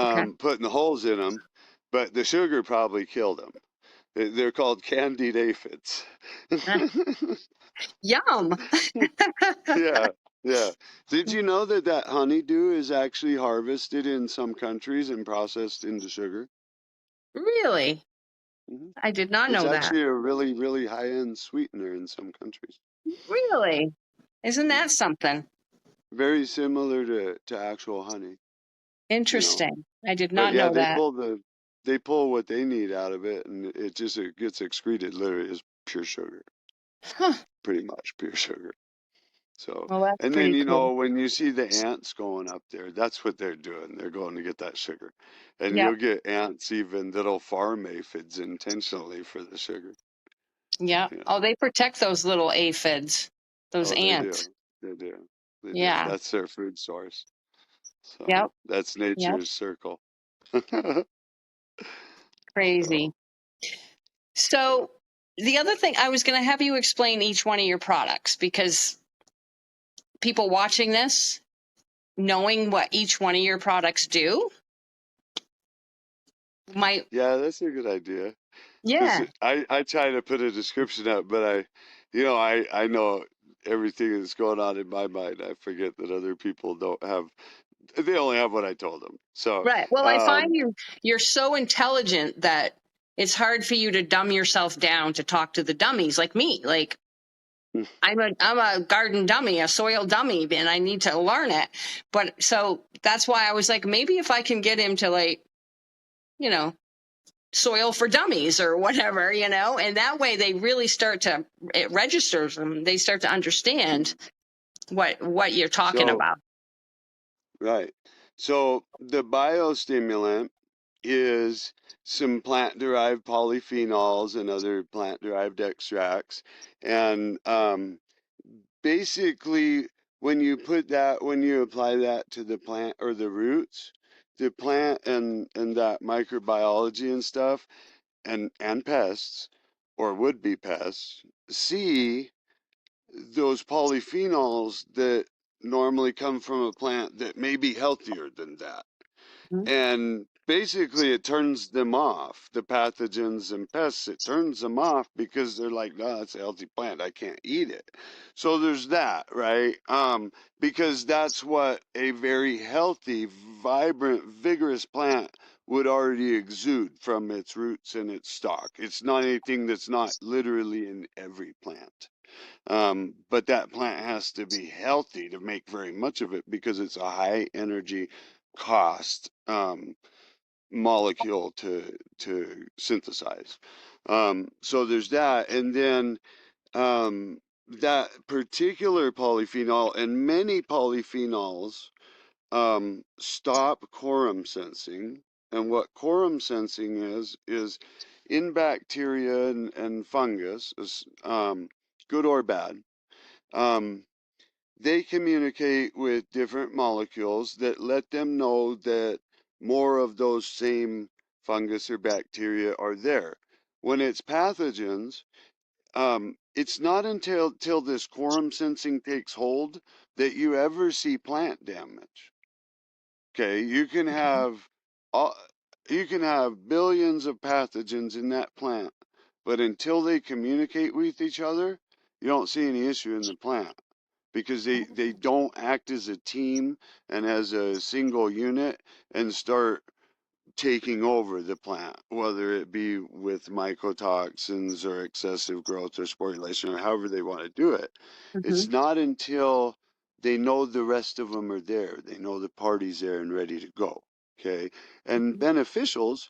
Okay. putting the holes in them, but the sugar probably killed them. They're called candied aphids. Yum. Yeah, yeah. Did you know that honeydew is actually harvested in some countries and processed into sugar? Really? Hmm. I did not It's know that. actually a really, really high-end sweetener in some countries. Really? Isn't that Hmm. something? Very similar to actual honey, you know. Interesting. I did But not yeah, know that. they pull what they need out of it, and it gets excreted literally as pure sugar, Huh. pretty much pure sugar. So, Well, that's and then, pretty cool. when you see the ants going up there, that's what they're doing. They're going to get that sugar. And Yep. you'll get ants even that'll farm aphids intentionally for the sugar, Yep. you Oh, know. they protect those little aphids, those Oh, they ants. do. They do. They do. Yeah. That's their food source. So Yep. that's Yep. nature's circle. Crazy. So, So the other thing I was going to have you explain each one of your products because people watching this, knowing what each one of your products do, might. yeah, that's a good idea. Because Yeah. I try to put a description up, but I know everything that's going on in my mind. I forget that other people don't have, they only have what I told them. So, Right. Well, I find um, you're so intelligent that it's hard for you to dumb yourself down to talk to the dummies like me. Like I'm a garden dummy, a soil dummy, and I need to learn it. But so that's why I was like, maybe if I can get him to like, you know, soil for dummies or whatever, and that way they really start to it registers them. They start to understand what you're talking so, about. right. So the biostimulant is some plant-derived polyphenols and other plant-derived extracts. And basically, when you apply that to the plant or the roots, the plant and that microbiology and stuff, and pests or would-be pests see those polyphenols that normally come from a plant that may be healthier than that. Mhm. And basically, it turns them off. The pathogens and pests, it turns them off because they're like, no, it's a healthy plant. I can't eat it. So there's that, right? Because that's what a very healthy, vibrant, vigorous plant would already exude from its roots and its stalk. It's not anything that's not literally in every plant. But that plant has to be healthy to make very much of it because it's a high energy cost molecule to synthesize. So there's that, and then that particular polyphenol and many polyphenols stop quorum sensing. And what quorum sensing is in bacteria and fungus, good or bad. Um, they communicate with different molecules that let them know that more of those same fungus or bacteria are there. When it's pathogens, it's not until this quorum sensing takes hold that you ever see plant damage. Okay, all, you can have billions of pathogens in that plant, but until they communicate with each other, you don't see any issue in the plant because they don't act as a team and as a single unit and start taking over the plant, whether it be with mycotoxins or excessive growth or sporulation or however they want to do it. It's Mhm. not until they know the rest of them are there, they know the party's there and ready to go. Okay. And Mhm. beneficials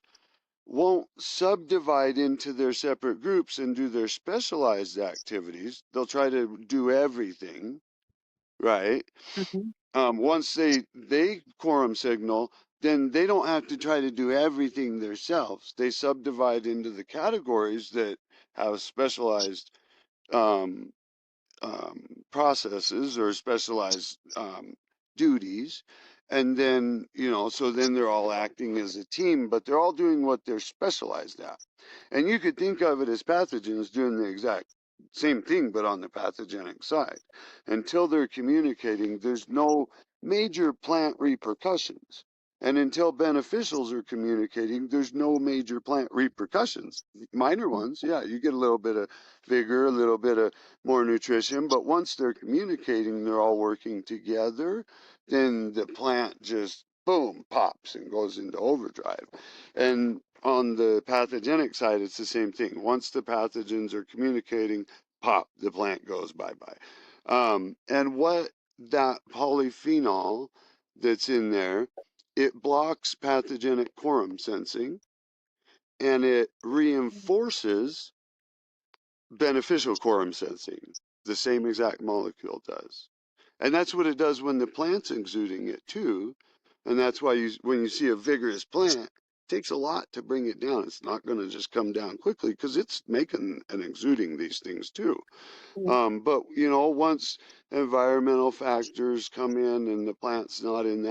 won't subdivide into their separate groups and do their specialized activities. They'll try to do everything, right? Mhm. Once they quorum signal, then they don't have to try to do everything themselves. They subdivide into the categories that have specialized um, processes or specialized duties. And then, so then they're all acting as a team, but they're all doing what they're specialized at. And you could think of it as pathogens doing the exact same thing, but on the pathogenic side. Until they're communicating, there's no major plant repercussions. And until beneficials are communicating, there's no major plant repercussions. Minor ones, yeah, you get a little bit of vigor, a little bit of more nutrition, but once they're communicating, they're all working together, then the plant just boom, pops and goes into overdrive. And on the pathogenic side, it's the same thing. Once the pathogens are communicating, pop, the plant goes bye-bye. And what that polyphenol that's in there, it blocks pathogenic quorum sensing and it reinforces beneficial quorum sensing. The same exact molecule does. And that's what it does when the plant's exuding it too. And that's why when you see a vigorous plant, it takes a lot to bring it down. It's not going to just come down quickly because it's making and exuding these things too. But once environmental factors come in and the plant's not in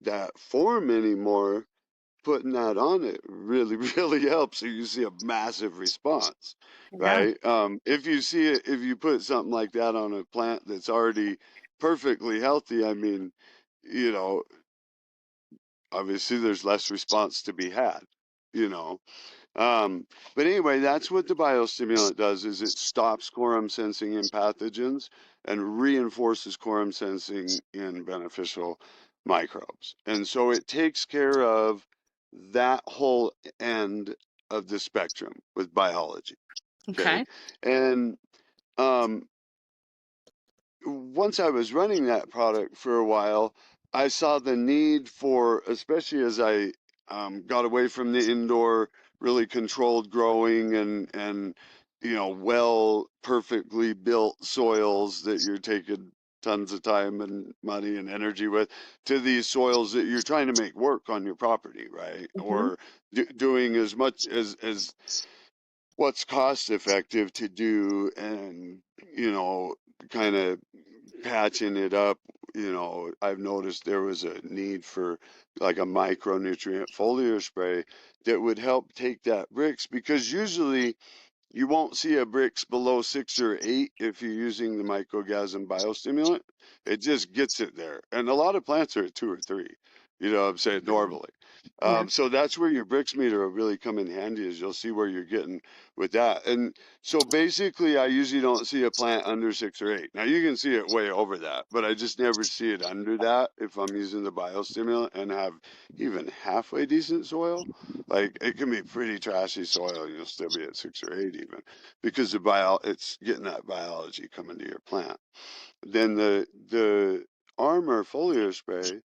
that form anymore, putting that on it really, really helps. So you see a massive response, Yeah. right? If you put something like that on a plant that's already perfectly healthy, I mean, you know, obviously there's less response to be had, you know. But anyway, that's what the biostimulant does is it stops quorum sensing in pathogens and reinforces quorum sensing in beneficial microbes. And so it takes care of that whole end of the spectrum with biology. Okay. Okay. And um, once I was running that product for a while, I saw the need for, especially as I got away from the indoor, really controlled growing and well, perfectly built soils that you're taking tons of time and money and energy with, to these soils that you're trying to make work on your property, right? Hmm. Or doing as much as what's cost effective to do and kind of patching it up. I've noticed there was a need for like a micronutrient foliar spray that would help take that bricks, because usually you won't see a bricks below 6 or 8 if you're using the mycogasm biostimulant. It just gets it there. And a lot of plants are at 2 or 3, I'm saying normally. Yeah. So that's where your bricks meter will really come in handy, is you'll see where you're getting with that. And so basically, I usually don't see a plant under 6 or 8. Now you can see it way over that, but I just never see it under that if I'm using the biostimulant and have even halfway decent soil. Like it can be pretty trashy soil and you'll still be at 6 or 8 even, because it's getting that biology coming to your plant. Then the Armor foliar spray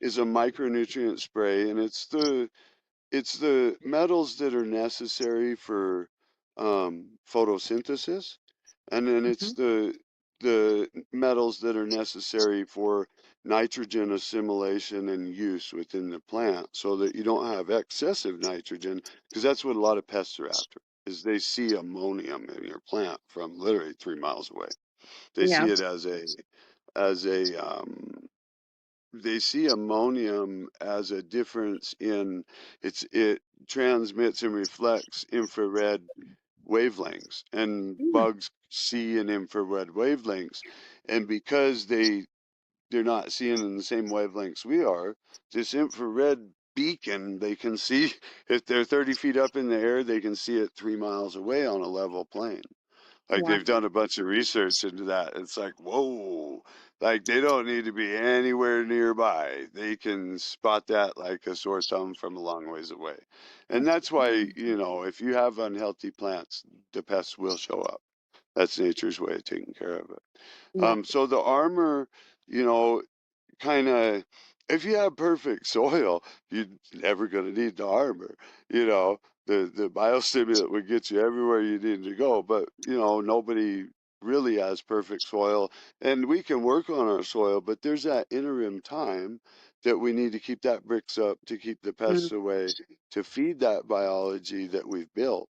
is a micronutrient spray, and it's the metals that are necessary for photosynthesis, and then Hmm. it's the metals that are necessary for nitrogen assimilation and use within the plant, so that you don't have excessive nitrogen, because that's what a lot of pests are after, is they see ammonium in your plant from literally 3 miles away. They Yeah. see it as a they see ammonium as a difference in it transmits and reflects infrared wavelengths, and Mm. bugs see in infrared wavelengths, and because they're not seeing in the same wavelengths we are, this infrared beacon they can see, if they're 30 feet up in the air, they can see it 3 miles away on a level plane. Like Wow. they've done a bunch of research into that. It's like, whoa, like they don't need to be anywhere nearby. They can spot that like a sore thumb from a long ways away. And That's that's why, if you have unhealthy plants, the pests will show up. That's nature's way of taking care of it. yeah. So the armor, you know, kind of, if you have perfect soil, you're never going to need the armor. You know, the biostimulant would get you everywhere you need to go, but nobody really has perfect soil, and we can work on our soil, but there's that interim time that we need to keep that bricks up, to keep the Mm. pests away, to feed that biology that we've built,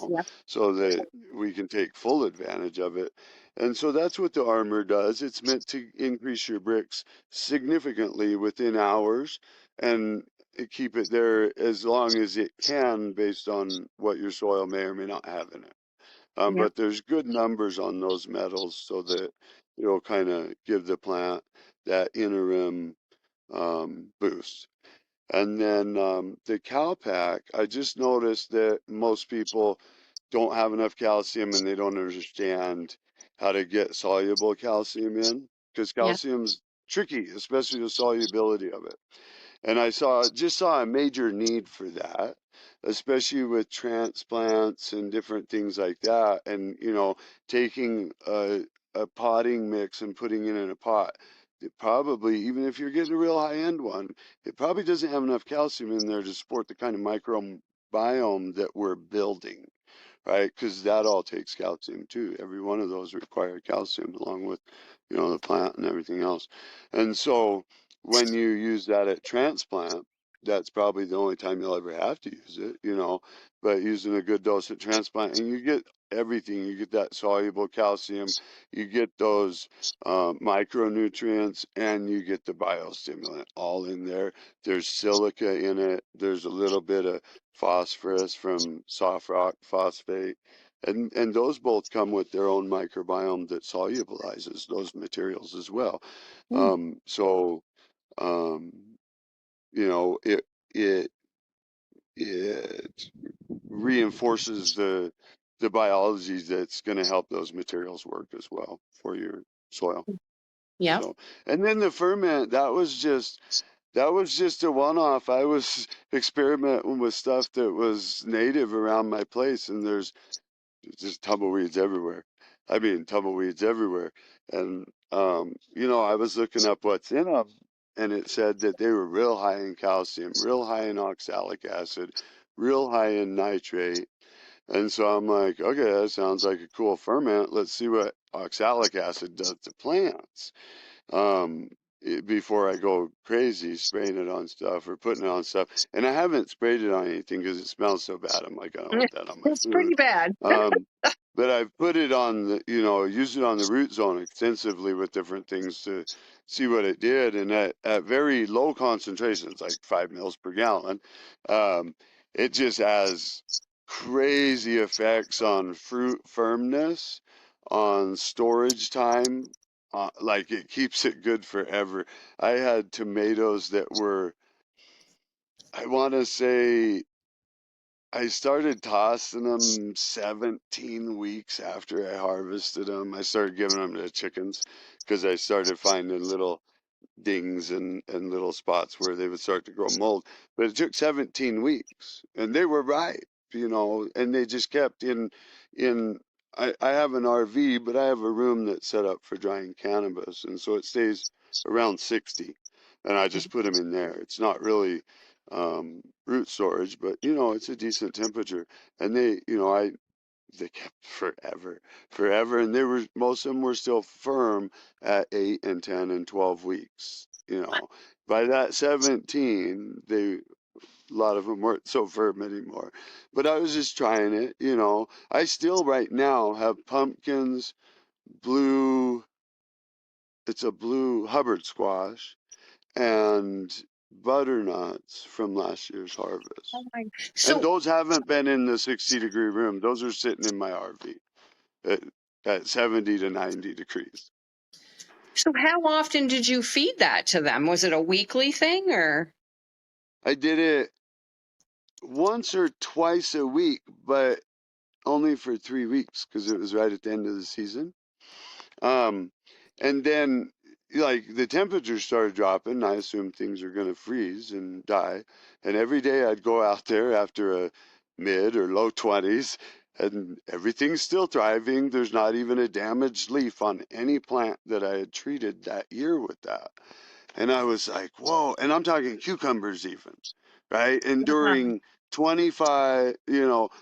Yeah. so that we can take full advantage of it. And so that's what the armor does. It's meant to increase your bricks significantly within hours and keep it there as long as it can, based on what your soil may or may not have in it. Yeah. But there's good numbers on those metals, so that it'll kind of give the plant that interim boost. And then the cow pack, I just noticed that most people don't have enough calcium and they don't understand how to get soluble calcium in because Yeah. calcium's tricky, especially the solubility of it. And I saw a major need for that, especially with transplants and different things like that. And, taking a potting mix and putting it in a pot. It probably, even if you're getting a real high end one, it probably doesn't have enough calcium in there to support the kind of microbiome that we're building, right? Because that all takes calcium too. Every one of those require calcium along with, the plant and everything else. And so when you use that at transplant, that's probably the only time you'll ever have to use it. But using a good dose at transplant, and you get everything. You get that soluble calcium, you get those micronutrients, and you get the biostimulant all in there. There's silica in it. There's a little bit of phosphorus from soft rock phosphate. And those both come with their own microbiome that solubilizes those materials as well. Mm. So um, it it it reinforces the biology that's going to help those materials work as well for your soil. Yeah. So, and then the ferment, that was just a one-off. I was experimenting with stuff that was native around my place, and there's just tumbleweeds everywhere. I mean, tumbleweeds everywhere. And, I was looking up what's in them, and it said that they were real high in calcium, real high in oxalic acid, real high in nitrate. And so I'm like, okay, that sounds like a cool ferment. Let's see what oxalic acid does to plants um, before I go crazy spraying it on stuff or putting it on stuff. And I haven't sprayed it on anything because it smells so bad. I'm like, I don't want that on my It's pretty food. bad. Um, but I've put it on used it on the root zone extensively with different things to see what it did. And at very low concentrations, like 5 mils per gallon, it just has crazy effects on fruit firmness, on storage time, like it keeps it good forever. I had tomatoes that were, I want to say, I started tossing them 17 weeks after I harvested them. I started giving them to chickens because I started finding little dings and little spots where they would start to grow mold. But it took 17 weeks, and they were ripe, and they just kept in. I have an RV, but I have a room that's set up for drying cannabis, and so it stays around 60, and I just put them in there. It's not really root storage, but it's a decent temperature, and they kept forever, and they were most of them were still firm at 8 and 10 and 12 weeks. By that 17, a lot of them weren't so firm anymore. But I was just trying it. I still right now have pumpkins, blue. It's a blue Hubbard squash and butternuts from last year's Oh harvest. my. And So, those haven't been in the 60-degree room. Those are sitting in my RV at, at 70 to 90 degrees. so how often did you feed that to them? Was it a weekly thing or? I did it once or twice a week, but only for 3 weeks because it was right at the end of the season. Um, and then, like, the temperature started dropping. I assumed things are going to freeze and die. And every day I'd go out there after a mid or low 20s, and everything's still thriving. There's not even a damaged leaf on any plant that I had treated that year with that. And I was like, whoa. And I'm talking cucumbers, even, right? Uh-huh. Enduring 25,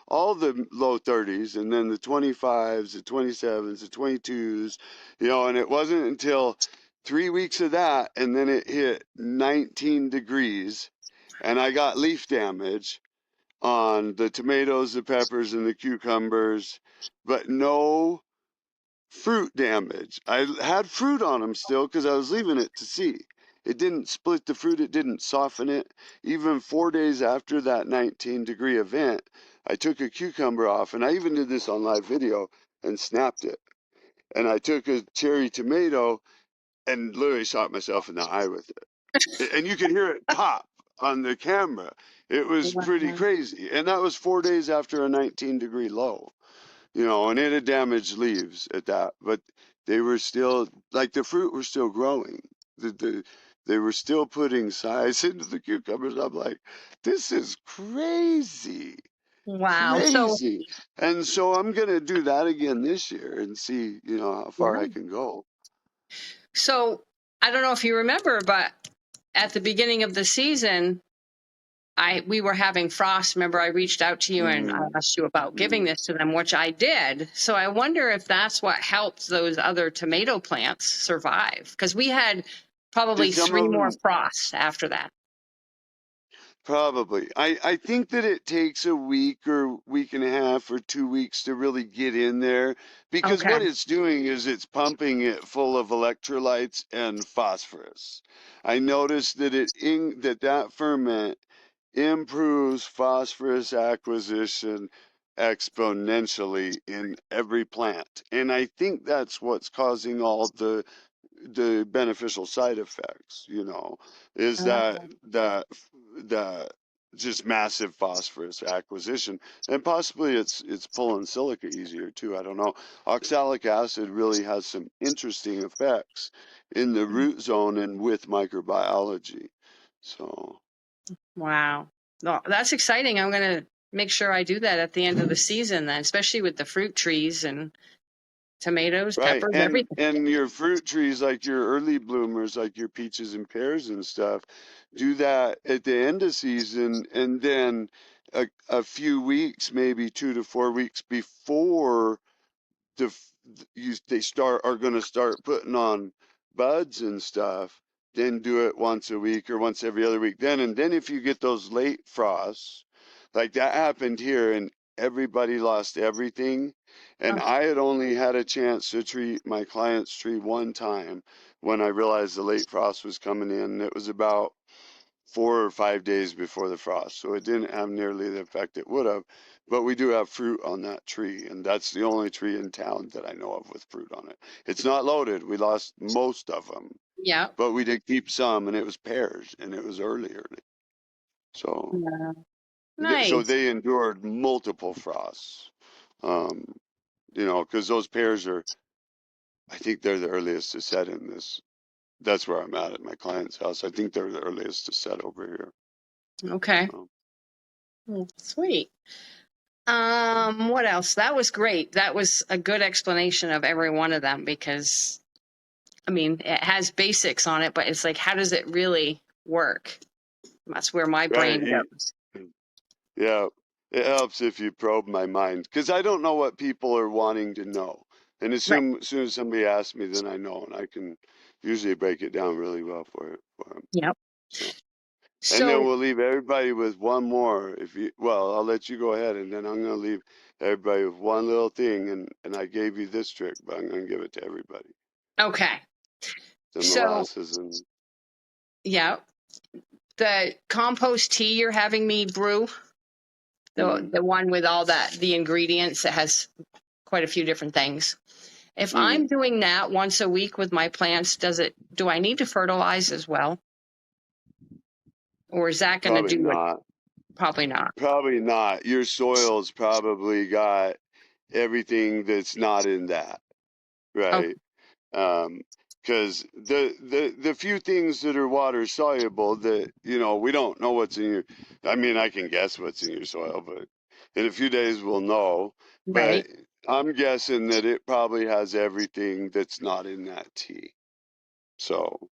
all the low 30s, and then the 25s, the 27s, the 22s, and it wasn't until 3 weeks of that, and then it hit 19 degrees, and I got leaf damage on the tomatoes, the peppers, and the cucumbers, but no fruit damage. I had fruit on them still because I was leaving it to see. It didn't split the fruit, it didn't soften it. Even 4 days after that 19-degree event, I took a cucumber off, and I even did this on live video and snapped it. And I took a cherry tomato and literally shot myself in the eye with it. and you could hear it pop on the camera. It was pretty Wow. crazy. And that was 4 days after a 19-degree low, and it had damaged leaves at that. But they were still, like, the fruit were still growing. They were still putting size into the cucumbers. I'm like, this is crazy, Wow. So, crazy. And so I'm going to do that again this year and see, how far I yeah. can go. So I don't know if you remember, but at the beginning of the season, we were having frost. Remember, I reached out to you and I Mm, asked you about giving mm. this to them, which I did. So I wonder if that's what helped those other tomato plants survive, because we had Did probably some three of more them? frosts after that. Probably. I think that it takes a week or week and a half or 2 weeks to really get in there because Okay. what it's doing is it's pumping it full of electrolytes and phosphorus. I noticed that that ferment improves phosphorus acquisition exponentially in every plant. And I think that's what's causing all the beneficial side effects, is that Oh, that just massive phosphorus acquisition, and possibly it's pulling silica easier too. I don't know. Oxalic acid really has some interesting effects in the root zone and with microbiology. So wow. No, that's exciting. I'm going to make sure I do that at the end of the season then, especially with the fruit trees and tomatoes, right, peppers, and everything. your fruit trees, like your early bloomers, like your peaches and pears and stuff, do that at the end of season, and then a few weeks, maybe 2 to 4 weeks before they are going to start putting on buds and stuff, then do it once a week or once every other week. And then if you get those late frosts, like that happened here, and everybody lost everything. And Oh, I had only had a chance to treat my client's tree one time when I realized the late frost was coming in. It was about 4 or 5 days before the frost, so it didn't have nearly the effect it would have. But we do have fruit on that tree, and that's the only tree in town that I know of with fruit on it. It's not loaded. We lost most of them, yeah. but we did keep some, and it was pears, and it was early. So, Yeah. so Nice. they endured multiple frosts. Um, because those pears are, I think they're the earliest to set in this. That's where I'm at my client's house. I think they're the earliest to set over here. Okay. So, Sweet. What else? That was great. That was a good explanation of every one of them because I mean, it has basics on it, but it's like, how does it really work? That's where my right. brain goes. Yeah, it helps if you probe my mind because I don't know what people are wanting to know. And Right. as soon as somebody asks me, then I know, and I can usually break it down really well for them. Yep. So, and then So, we'll leave everybody with one more. Well, I'll let you go ahead, and then I'm going to leave everybody with one little thing. And I gave you this trick, but I'm going to give it to everybody. okay. The So, molasses and yeah, the compost tea you're having me brew, mm, the one with all the ingredients that has quite a few different things. If I'm mm, doing that once a week with my plants, do I need to fertilize as well? Or is that going to probably do it? not. Probably not. Probably not. Your soil's probably got everything that's not in that, Oh, right? Um, because the few things that are water soluble that we don't know what's in your. I mean, I can guess what's in your soil, but in a few days we'll know. But right. I'm guessing that it probably has everything that's not in that tea. So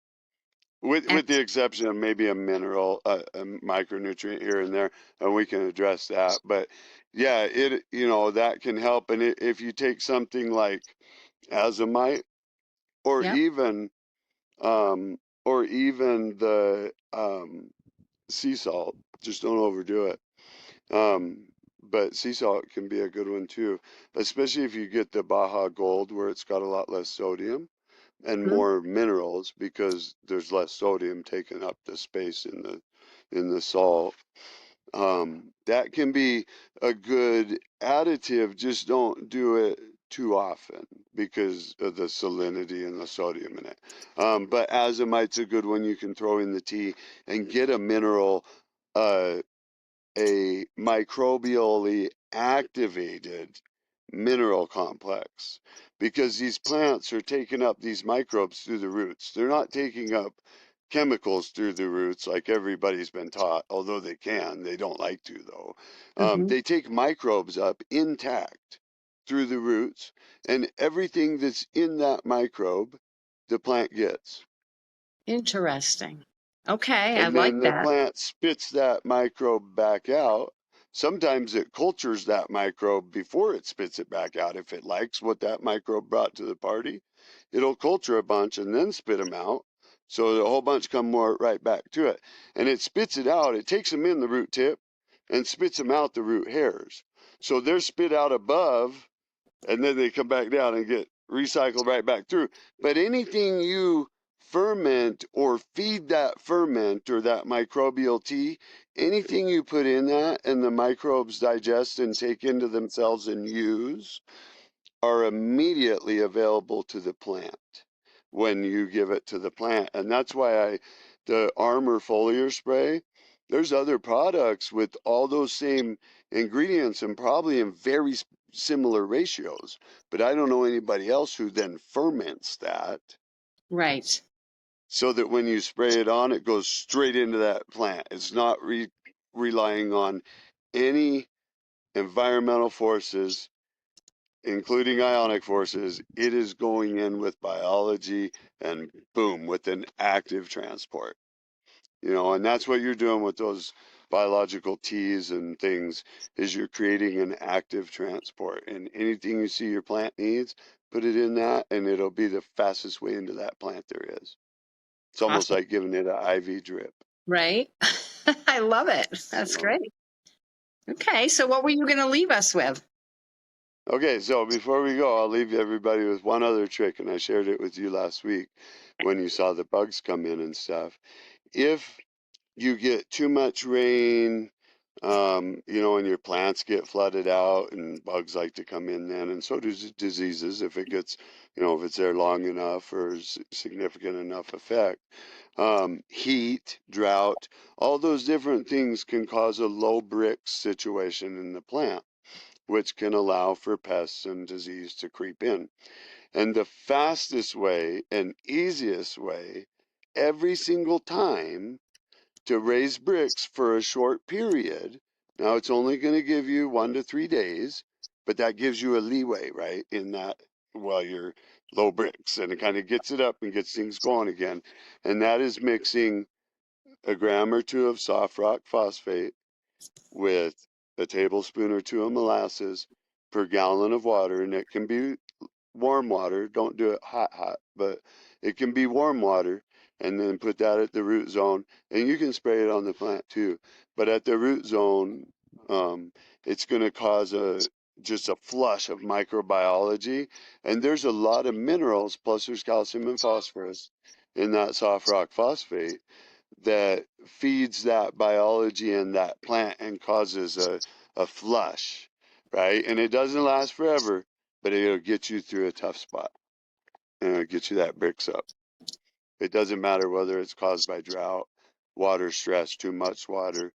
with the exception of maybe a mineral, a micronutrient here and there, and we can address that. But yeah, that can help. And if you take something like azomite, or Yep. even um, the sea salt, just don't overdo it. But sea salt can be a good one too, especially if you get the Baja Gold, where it's got a lot less sodium and Mhm. more minerals because there's less sodium taking up the space in the salt. That can be a good additive. Just don't do it too often because of the salinity and the sodium in it. But azomite's a good one you can throw in the tea and get a mineral, uh, a microbially activated mineral complex, because these plants are taking up these microbes through the roots. They're not taking up chemicals through the roots like everybody's been taught, although they can. They don't like to, though. Hmm. They take microbes up intact through the roots, and everything that's in that microbe, the plant gets. Interesting. Okay, I And like then the that. plant spits that microbe back out. Sometimes it cultures that microbe before it spits it back out. If it likes what that microbe brought to the party, it'll culture a bunch and then spit them out. So a whole bunch come more right back to it. And it spits it out. It takes them in the root tip and spits them out the root hairs. So they're spit out above, and then they come back down and get recycled right back through. But anything you ferment or feed that ferment or that microbial tea, anything you put in that and the microbes digest and take into themselves and use, are immediately available to the plant when you give it to the plant. And that's why the Armor foliar spray, there's other products with all those same ingredients and probably in very similar ratios. But I don't know anybody else who then ferments that Right. so that when you spray it on, it goes straight into that plant. It's not relying on any environmental forces, including ionic forces. It is going in with biology and boom, with an active transport. And that's what you're doing with those biological teas and things, is you're creating an active transport. And anything you see your plant needs, put it in that and it'll be the fastest way into that plant there is. It's almost Awesome. like giving it an IV drip. Right. I love it. That's So, great. Okay, so what were you going to leave us with? okay, so before we go, I'll leave everybody with one other trick, and I shared it with you last week when you saw the bugs come in and stuff. If you get too much rain, and your plants get flooded out, and bugs like to come in then, and so do diseases if it gets, if it's there long enough or significant enough effect. Heat, drought, all those different things can cause a low brick situation in the plant, which can allow for pests and disease to creep in. And the fastest way and easiest way every single time to raise bricks for a short period. Now it's only going to give you 1 to 3 days, but that gives you a leeway, right? In that while you're low bricks, and it kind of gets it up and gets things going again. And that is mixing a gram or two of soft rock phosphate with a tablespoon or two of molasses per gallon of water. And it can be warm water. Don't do it hot, but it can be warm water, and then put that at the root zone. And you can spray it on the plant too. But at the root zone, it's going to cause just a flush of microbiology. And there's a lot of minerals, plus there's calcium and phosphorus in that soft rock phosphate that feeds that biology in that plant and causes a flush, right? And it doesn't last forever, but it'll get you through a tough spot and it'll get you that bricks up. It doesn't matter whether it's caused by drought, water stress, too much water.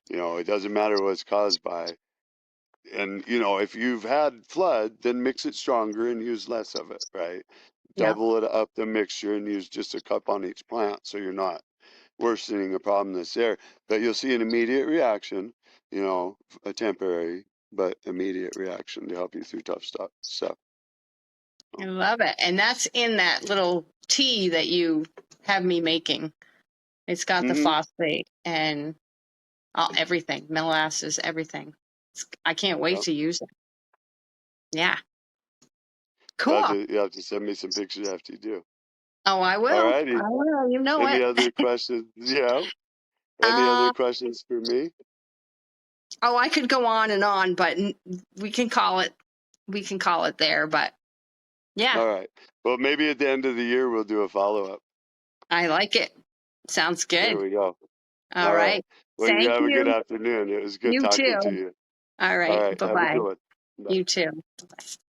It doesn't matter what it's caused by. And, if you've had flood, then mix it stronger and use less of it, right? Yeah. Double it up the mixture and use just a cup on each plant so you're not worsening a problem that's there. But you'll see an immediate reaction, a temporary but immediate reaction to help you through tough stuff. I love it. And that's in that little tea that you have me making. It's got the Mm-hmm. phosphate and everything, molasses, everything. I can't wait Yep. to use it. Yeah. You'll have Cool. to, you have to send me some pictures after you do. Oh, I All will. I righty. will. You know Any it. other questions? Yeah. Any other Um, questions for me? oh, I could go on, but we can call it. We can call it there. But yeah, All right. Well, maybe at the end of the year we'll do a follow up. I like it. Sounds There good. we go. All All right. right. Well, you Thank have a good you. afternoon. It was good You talking too. to you. All All right. right. Bye Have a bye. good one. Bye. You too.